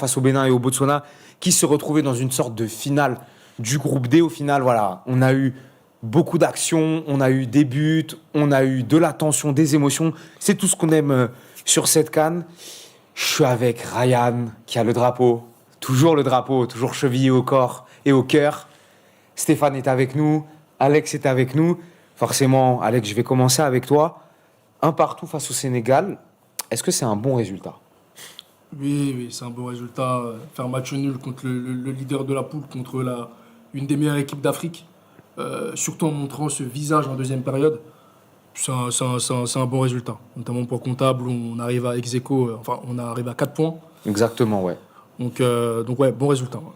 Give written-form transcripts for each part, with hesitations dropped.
face au Bénin et au Botswana, qui se retrouvaient dans une sorte de finale du groupe D. Au final, voilà, on a eu beaucoup d'actions, on a eu des buts, on a eu de la tension, des émotions. C'est tout ce qu'on aime sur cette CAN. Je suis avec Ryan, qui a le drapeau, toujours chevillé au corps et au cœur. Stéphane est avec nous, Alex est avec nous. Forcément, Alex, je vais commencer avec toi. Un partout face au Sénégal, est-ce que c'est un bon résultat ? Oui, c'est un bon résultat. Faire match nul contre le leader de la poule, contre une des meilleures équipes d'Afrique, surtout en montrant ce visage en deuxième période, c'est un bon résultat. Notamment pour comptable, où on arrive à ex-aequo, on arrive à 4 points. Exactement, ouais. Donc ouais, bon résultat. Ouais.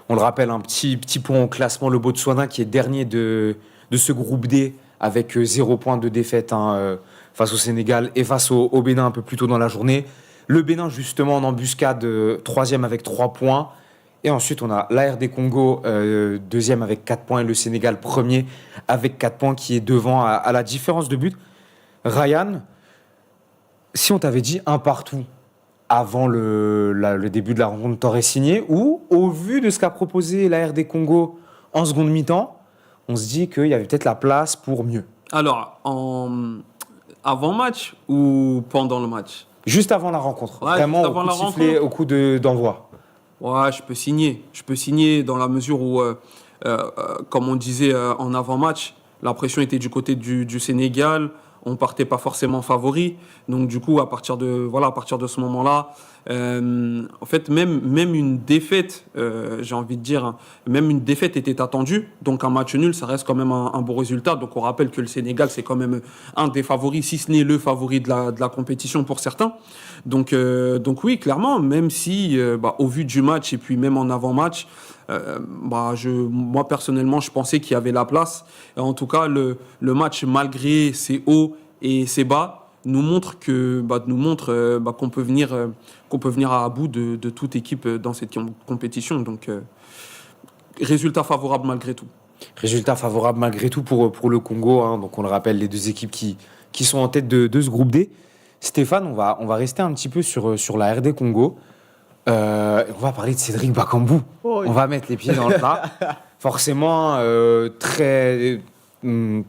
On le rappelle, un petit point au classement, le Botswana qui est dernier de ce groupe D avec 0 point de défaite face au Sénégal et face au Bénin un peu plus tôt dans la journée. Le Bénin, justement, en embuscade, 3e avec 3 points. Et ensuite, on a l'ARD Congo, 2e avec 4 points, et le Sénégal, 1er avec 4 points, qui est devant à la différence de but. Ryan, si on t'avait dit un partout avant le début de la rencontre, t'aurais signé, ou au vu de ce qu'a proposé l'ARD Congo en seconde mi-temps, on se dit qu'il y avait peut-être la place pour mieux. Alors, avant match ou pendant le match? Juste avant la rencontre, ouais, vraiment au coup de sifflet, au coup d'envoi. Ouais, je peux signer. Je peux signer dans la mesure où, comme on disait en avant-match, la pression était du côté du Sénégal. On partait pas forcément favori. Donc du coup, à partir de ce moment-là, en fait, même une défaite, j'ai envie de dire, même une défaite était attendue. Donc un match nul, ça reste quand même un beau résultat. Donc on rappelle que le Sénégal, c'est quand même un des favoris, si ce n'est le favori de la compétition pour certains. Donc oui, clairement, même si, au vu du match et puis même en avant-match, moi personnellement, je pensais qu'il y avait la place. Et en tout cas, le match, malgré ses hauts et ses bas, nous montre qu'on peut venir à bout de toute équipe dans cette compétition. Donc, résultat favorable malgré tout. Résultat favorable malgré tout pour le Congo. Hein. Donc on le rappelle, les deux équipes qui sont en tête de ce groupe D. Stéphane, on va rester un petit peu sur la RD Congo. On va parler de Cédric Bakambu. Oh oui. On va mettre les pieds dans le plat. Forcément,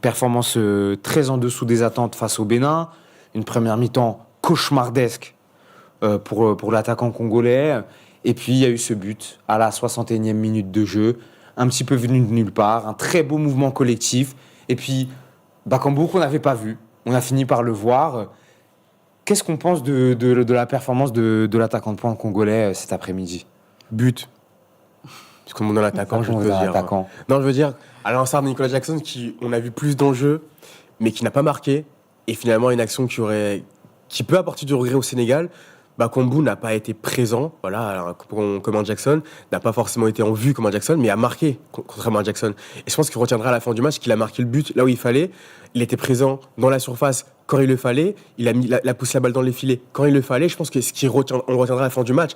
performance très en dessous des attentes face au Bénin. Une première mi-temps cauchemardesque pour l'attaquant congolais. Et puis, il y a eu ce but à la 61e minute de jeu. Un petit peu venu de nulle part. Un très beau mouvement collectif. Et puis, Bakambu qu'on n'avait pas vu. On a fini par le voir. Qu'est-ce qu'on pense de la performance de l'attaquant de pointe congolais cet après-midi ? But. Parce qu'on est dans l'attaquant, je peux dire. Non, je veux dire, à l'instar de Nicolas Jackson, on a vu plus d'enjeux, mais qui n'a pas marqué. Et finalement, une action qui peut apporter du regret au Sénégal. Bakambu n'a pas été présent, voilà, comme un Jackson, n'a pas forcément été en vue comme un Jackson, mais a marqué, contrairement à Jackson. Et je pense qu'il retiendra à la fin du match qu'il a marqué le but là où il fallait. Il était présent dans la surface quand il le fallait. Il a poussé la balle dans les filets quand il le fallait. Je pense que on retiendra à la fin du match.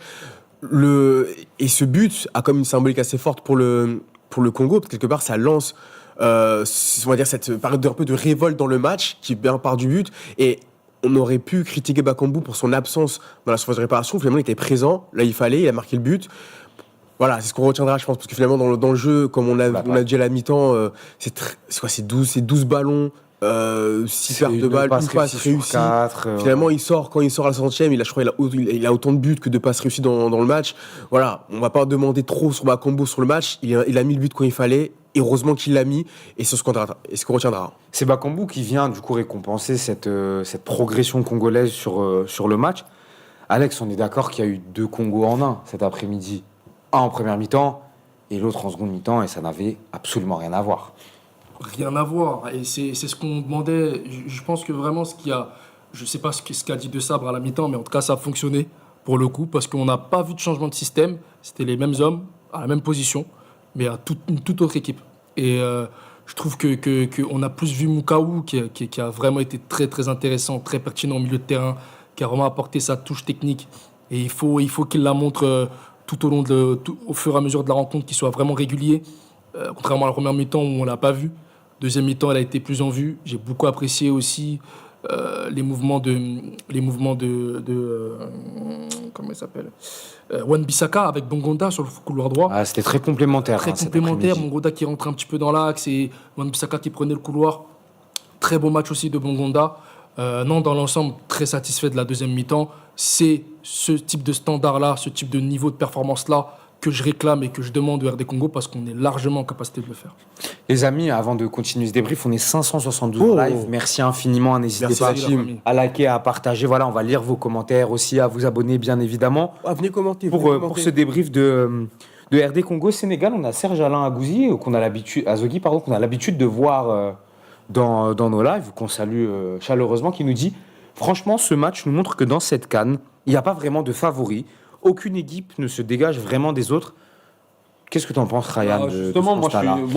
Et ce but a comme une symbolique assez forte pour le Congo. Quelque part, ça lance, on va dire, cette période un peu de révolte dans le match qui part du but. Et on aurait pu critiquer Bakambu pour son absence dans la surface de réparation. Finalement, il était présent. Là, il fallait. Il a marqué le but. Voilà, c'est ce qu'on retiendra, je pense. Parce que finalement, dans le jeu, comme on a dit à la mi-temps, c'est 12 ballons, 6 pertes de balles, une passe réussie. Finalement, quand il sort à la 60e, il a autant de buts que de passes réussies dans le match. Voilà, on va pas demander trop sur Bakambu sur le match. Il a mis le but quand il fallait. Et heureusement qu'il l'a mis, et c'est ce qu'on retiendra. C'est Bakambu qui vient du coup récompenser cette progression congolaise sur le match. Alex, on est d'accord qu'il y a eu 2 Congos en un cet après-midi. Un en première mi-temps et l'autre en seconde mi-temps, et ça n'avait absolument rien à voir. Rien à voir, et c'est ce qu'on demandait. Je pense que vraiment je ne sais pas ce qu'a dit De Sabre à la mi-temps, mais en tout cas ça a fonctionné pour le coup, parce qu'on n'a pas vu de changement de système. C'était les mêmes hommes, à la même position, mais à une toute autre équipe. Et je trouve qu'on a plus vu Moukhaou, qui a vraiment été très, très intéressant, très pertinent au milieu de terrain, qui a vraiment apporté sa touche technique. Et il faut qu'il la montre tout au fur et à mesure de la rencontre, qu'il soit vraiment régulier, contrairement à la première mi-temps où on ne l'a pas vu. Deuxième mi-temps, elle a été plus en vue. J'ai beaucoup apprécié aussi comment il s'appelle, Wan-Bissaka avec Bongonda sur le couloir droit. Ah, c'était très complémentaire. Très complémentaire. Bongonda qui rentre un petit peu dans l'axe et Wan-Bissaka qui prenait le couloir. Très beau match aussi de Bongonda. Non, dans l'ensemble, très satisfait de la deuxième mi-temps. C'est ce type de standard-là, ce type de niveau de performance-là que je réclame et que je demande au RD Congo parce qu'on est largement en capacité de le faire. Les amis, avant de continuer ce débrief, on est 572 live. Merci infiniment. N'hésitez pas à liker, à partager. Voilà, on va lire vos commentaires aussi, à vous abonner bien évidemment. Venez commenter. Pour ce débrief de RD Congo Sénégal, on a Serge Alain Agouzi, qu'on a l'habitude de voir dans nos lives, qu'on salue chaleureusement, qui nous dit « Franchement, ce match nous montre que dans cette CAN, il n'y a pas vraiment de favoris. Aucune équipe ne se dégage vraiment des autres. » Qu'est-ce que tu en penses, Ryan? Justement, moi,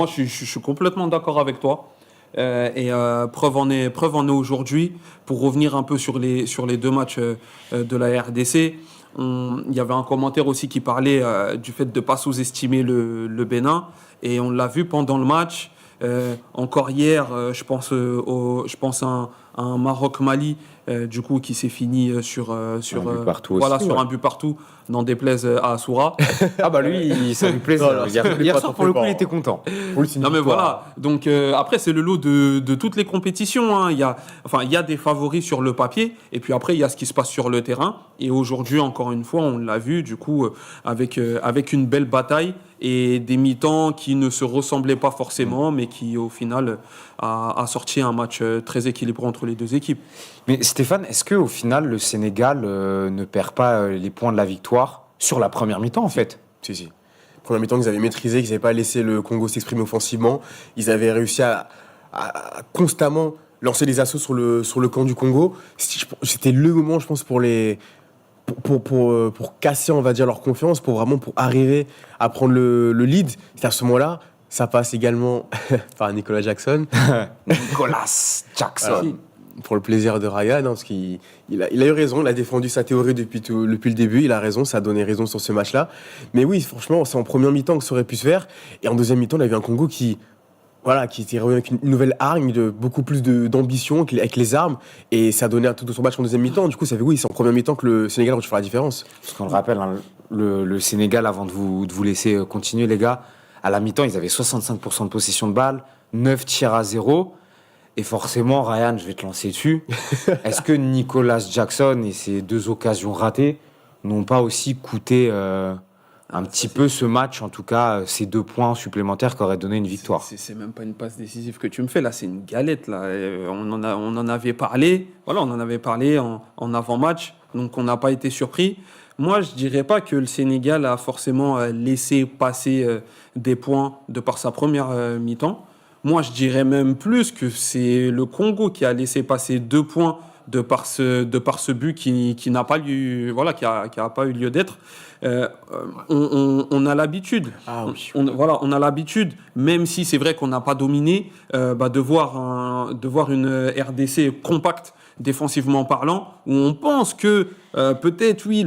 je suis complètement d'accord avec toi. Preuve en est aujourd'hui. Pour revenir un peu sur les deux matchs de la RDC, il y avait un commentaire aussi qui parlait du fait de ne pas sous-estimer le Bénin. Et on l'a vu pendant le match. Encore hier, je pense à un Maroc-Mali, du coup, qui s'est fini sur un but partout, n'en déplaise à Assoura. Ah bah lui, ça lui plaisait. Hier soir, pour le coup, il était content. Non mais voilà. Donc après, c'est le lot de toutes les compétitions. Hein. Il y a des favoris sur le papier, et puis après, il y a ce qui se passe sur le terrain. Et aujourd'hui, encore une fois, on l'a vu, du coup, avec une belle bataille et des mi-temps qui ne se ressemblaient pas forcément, mais qui, au final, a sorti un match très équilibré entre les deux équipes. Mais Stéphane, est-ce qu'au final, le Sénégal ne perd pas les points de la victoire sur la première mi-temps, en fait? Si. Première mi-temps, ils avaient maîtrisé, qu'ils n'avaient pas laissé le Congo s'exprimer offensivement. Ils avaient réussi à constamment lancer des assauts sur le camp du Congo. C'était le moment, je pense, pour casser, on va dire, leur confiance, pour arriver à prendre le lead. C'est à ce moment-là, ça passe également par Nicolas Jackson. Nicolas Jackson. Pour le plaisir de Ryan, hein, parce qu'il a eu raison, il a défendu sa théorie depuis le début, il a raison, ça a donné raison sur ce match-là. Mais oui, franchement, c'est en première mi-temps que ça aurait pu se faire. Et en deuxième mi-temps, on a vu un Congo qui était revenu avec une nouvelle arme, beaucoup plus d'ambition avec les armes. Et ça a donné un tout autre match en deuxième mi-temps. Du coup, ça fait c'est en première mi-temps que le Sénégal va faire la différence. Parce qu'on le rappelle, hein, le Sénégal, avant de vous laisser continuer, les gars, à la mi-temps, ils avaient 65% de possession de balle, 9 tirs à 0. Et forcément, Ryan, je vais te lancer dessus. Est-ce que Nicolas Jackson et ses 2 occasions ratées n'ont pas aussi coûté un petit peu ce match, en tout cas ces 2 points supplémentaires qui auraient donné une victoire? C'est même pas une passe décisive que tu me fais, là, c'est une galette. Là. On en avait parlé, en avant-match, donc on n'a pas été surpris. Moi, je dirais pas que le Sénégal a forcément laissé passer des points de par sa première mi-temps. Moi, je dirais même plus que c'est le Congo qui a laissé passer 2 points de par ce but qui n'a pas lieu, qui a pas eu lieu d'être. On a l'habitude. Ah oui. On a l'habitude, même si c'est vrai qu'on n'a pas dominé, de voir une RDC compacte défensivement parlant, où on pense que peut-être oui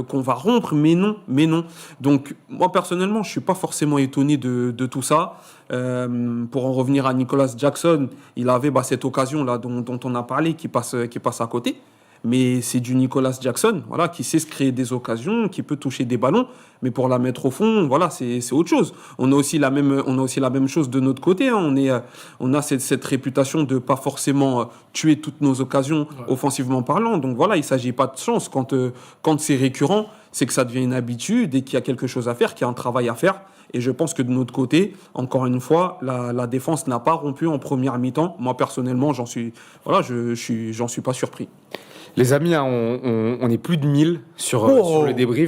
qu'on va rompre, mais non. Donc moi personnellement, je suis pas forcément étonné de tout ça. Pour en revenir à Nicolas Jackson, il avait cette occasion là dont on a parlé qui passe à côté. Mais c'est du Nicolas Jackson, qui sait se créer des occasions, qui peut toucher des ballons, mais pour la mettre au fond, c'est autre chose. On a aussi la même chose de notre côté. Hein. On a cette réputation de pas forcément tuer toutes nos occasions offensivement parlant. Donc il s'agit pas de chance. Quand c'est récurrent, c'est que ça devient une habitude et qu'il y a quelque chose à faire, qu'il y a un travail à faire. Et je pense que de notre côté, encore une fois, la défense n'a pas rompu en première mi-temps. Moi personnellement, j'en suis pas surpris. Les amis, hein, on est plus de 1000 sur le débrief.